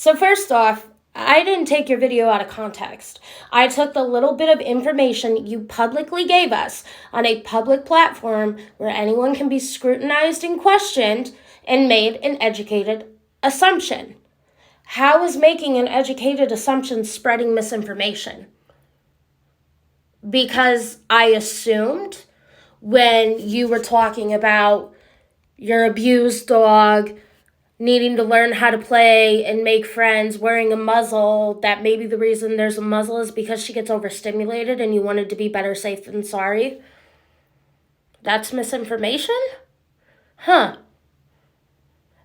So first off, I didn't take your video out of context. I took the little bit of information you publicly gave us on a public platform where anyone can be scrutinized and questioned and made an educated assumption. How is making an educated assumption spreading misinformation? Because I assumed when you were talking about your abused dog needing to learn how to play and make friends, wearing a muzzle, that maybe the reason there's a muzzle is because she gets overstimulated and you wanted to be better safe than sorry. That's misinformation? Huh.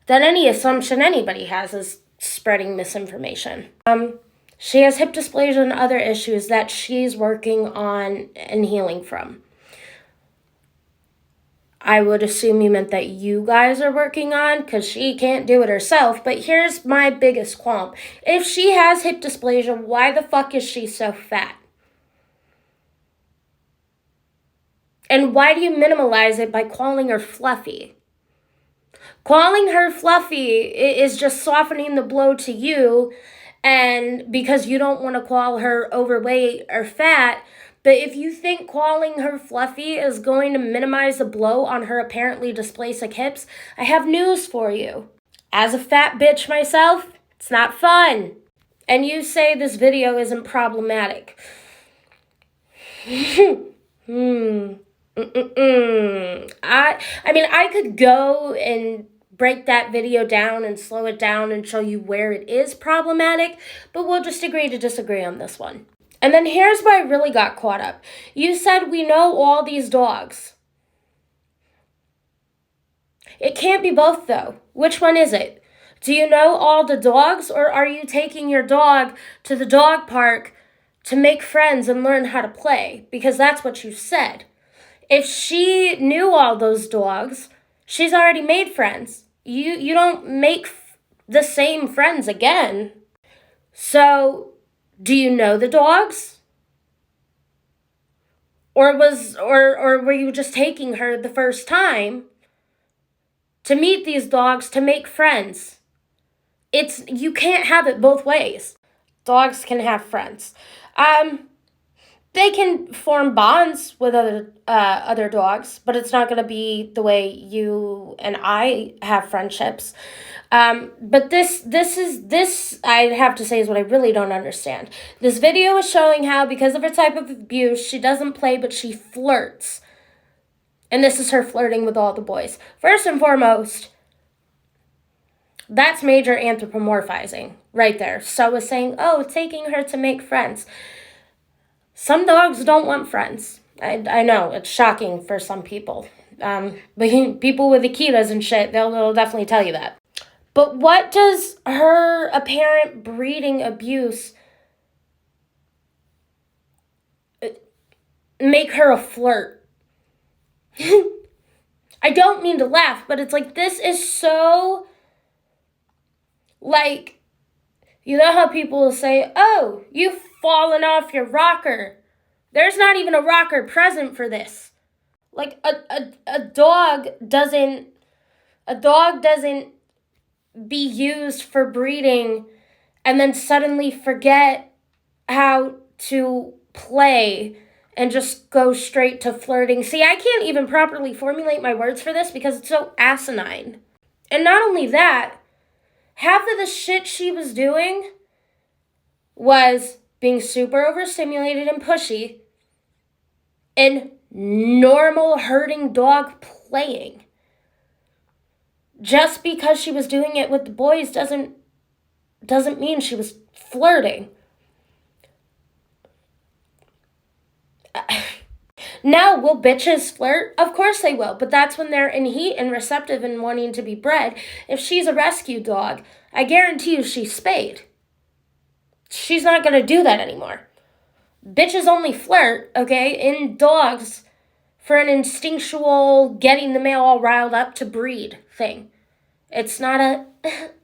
That any assumption anybody has is spreading misinformation. She has hip dysplasia and other issues that she's working on and healing from. I would assume you meant that you guys are working on, because she can't do it herself. But here's my biggest qualm. If she has hip dysplasia, why the fuck is she so fat? And why do you minimalize it by calling her fluffy? Calling her fluffy is just softening the blow to you, and because you don't want to call her overweight or fat. But if you think calling her fluffy is going to minimize the blow on her apparently dysplasic hips, I have news for you. As a fat bitch myself, it's not fun. And you say this video isn't problematic. I mean, I could go and break that video down and slow it down and show you where it is problematic, but we'll just agree to disagree on this one. And then here's where I really got caught up. You said we know all these dogs. It can't be both, though. Which one is it? Do you know all the dogs, or are you taking your dog to the dog park to make friends and learn how to play? Because that's what you said. If she knew all those dogs, she's already made friends. You don't make the same friends again. So, do you know the dogs? Or were you just taking her the first time to meet these dogs to make friends? You can't have it both ways. Dogs can have friends. They can form bonds with other dogs, but it's not going to be the way you and I have friendships. But this I have to say is what I really don't understand. This video is showing how, because of her type of abuse, she doesn't play, but she flirts. And this is her flirting with all the boys. First and foremost, that's major anthropomorphizing right there. So is saying, oh, taking her to make friends. Some dogs don't want friends. I know, it's shocking for some people. But people with Akitas and shit, they'll definitely tell you that. But what does her apparent breeding abuse make her a flirt? I don't mean to laugh, but it's like, this is so, like, you know how people will say, oh, you've fallen off your rocker. There's not even a rocker present for this. Like, a dog doesn't be used for breeding and then suddenly forget how to play and just go straight to flirting. See, I can't even properly formulate my words for this because it's so asinine. And not only that, half of the shit she was doing was being super overstimulated and pushy and normal herding dog playing. Just because she was doing it with the boys doesn't mean she was flirting. Now, will bitches flirt? Of course they will, but that's when they're in heat and receptive and wanting to be bred. If she's a rescue dog, I guarantee you she's spayed. She's not going to do that anymore. Bitches only flirt, okay, in dogs for an instinctual getting the male all riled up to breed thing. It's not a,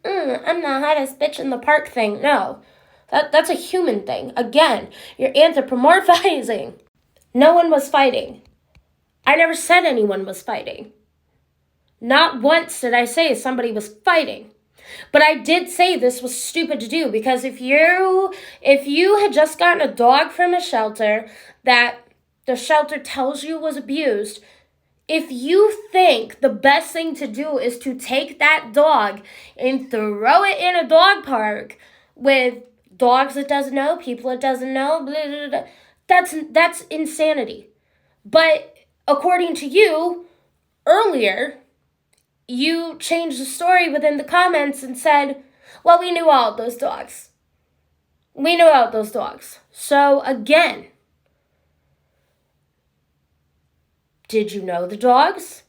I'm the hottest bitch in the park thing. No, that's a human thing. Again, you're anthropomorphizing. No one was fighting. I never said anyone was fighting. Not once did I say somebody was fighting. But I did say this was stupid to do, because if you had just gotten a dog from a shelter that the shelter tells you was abused, if you think the best thing to do is to take that dog and throw it in a dog park with dogs it doesn't know, people it doesn't know, blah, blah, blah, that's insanity. But according to you, earlier, you changed the story within the comments and said, well, we knew all of those dogs. We knew all of those dogs. So again, did you know the dogs?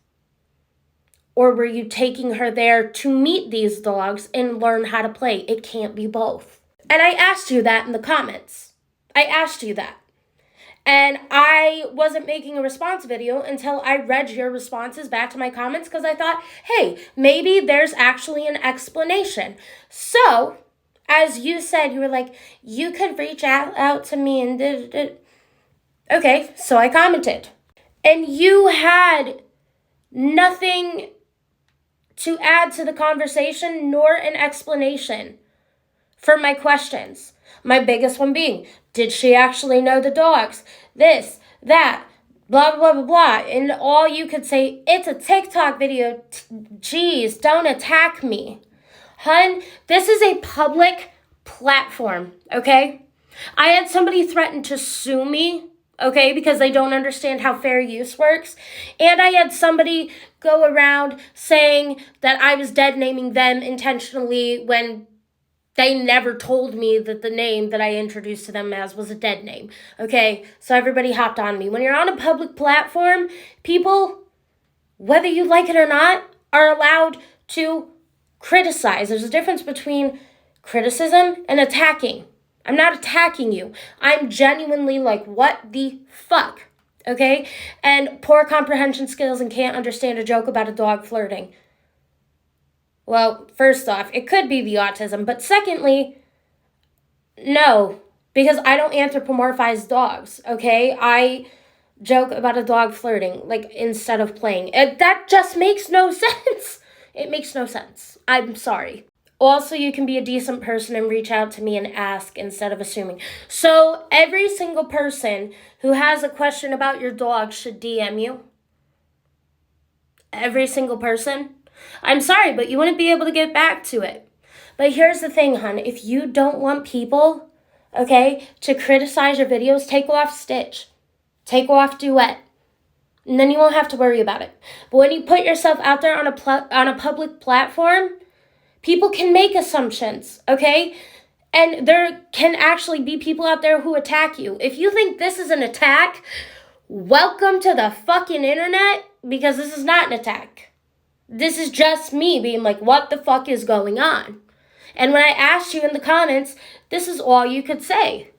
Or were you taking her there to meet these dogs and learn how to play? It can't be both. And I asked you that in the comments. I asked you that. And I wasn't making a response video until I read your responses back to my comments, because I thought, hey, maybe there's actually an explanation. So, as you said, you were like, you could reach out to me and did. Okay, so I commented. And you had nothing to add to the conversation nor an explanation for my questions. My biggest one being, did she actually know the dogs? This, that, blah, blah, blah, blah. And all you could say, it's a TikTok video. Jeez, don't attack me. Hun, this is a public platform, okay? I had somebody threaten to sue me, okay, because they don't understand how fair use works. And I had somebody go around saying that I was dead naming them intentionally when they never told me that the name that I introduced to them as was a dead name. Okay, so everybody hopped on me. When you're on a public platform, people, whether you like it or not, are allowed to criticize. There's a difference between criticism and attacking. I'm not attacking you. I'm genuinely like, what the fuck? Okay? And poor comprehension skills and can't understand a joke about a dog flirting. Well, first off, it could be the autism. But secondly, no. Because I don't anthropomorphize dogs, okay? I joke about a dog flirting, like, instead of playing. That just makes no sense. It makes no sense. I'm sorry. Also, you can be a decent person and reach out to me and ask instead of assuming. So, every single person who has a question about your dog should DM you. Every single person. I'm sorry, but you wouldn't be able to get back to it. But here's the thing, hun. If you don't want people, okay, to criticize your videos, take off Stitch. Take off Duet. And then you won't have to worry about it. But when you put yourself out there on a public platform, people can make assumptions, okay? And there can actually be people out there who attack you. If you think this is an attack, welcome to the fucking internet, because this is not an attack. This is just me being like, what the fuck is going on? And when I asked you in the comments, this is all you could say.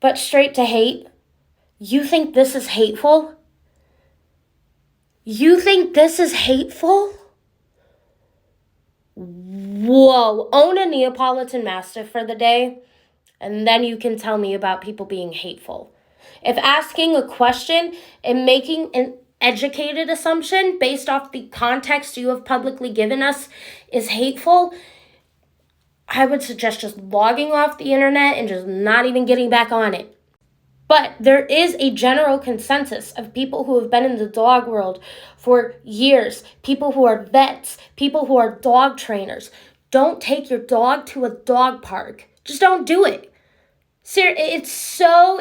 But straight to hate, you think this is hateful? You think this is hateful? Whoa, own a Neapolitan Mastiff for the day, and then you can tell me about people being hateful. If asking a question and making an educated assumption based off the context you have publicly given us is hateful, I would suggest just logging off the internet and just not even getting back on it. But there is a general consensus of people who have been in the dog world for years, people who are vets, people who are dog trainers. Don't take your dog to a dog park. Just don't do it. It's so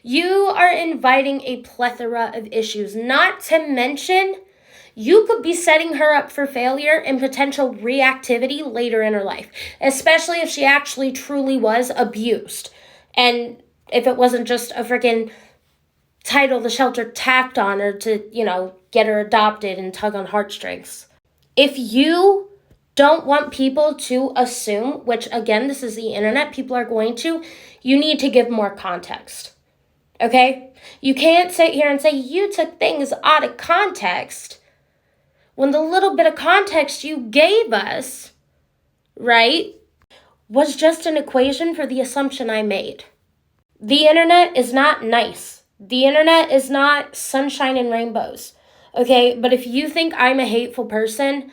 you are inviting a plethora of issues, not to mention you could be setting her up for failure and potential reactivity later in her life, especially if she actually truly was abused. And if it wasn't just a freaking title the shelter tacked on her to, get her adopted and tug on heartstrings. If you don't want people to assume, which again, this is the internet, people are going to, you need to give more context. Okay? You can't sit here and say you took things out of context when the little bit of context you gave us, right, was just an equation for the assumption I made. The internet is not nice. The internet is not sunshine and rainbows. Okay, but if you think I'm a hateful person,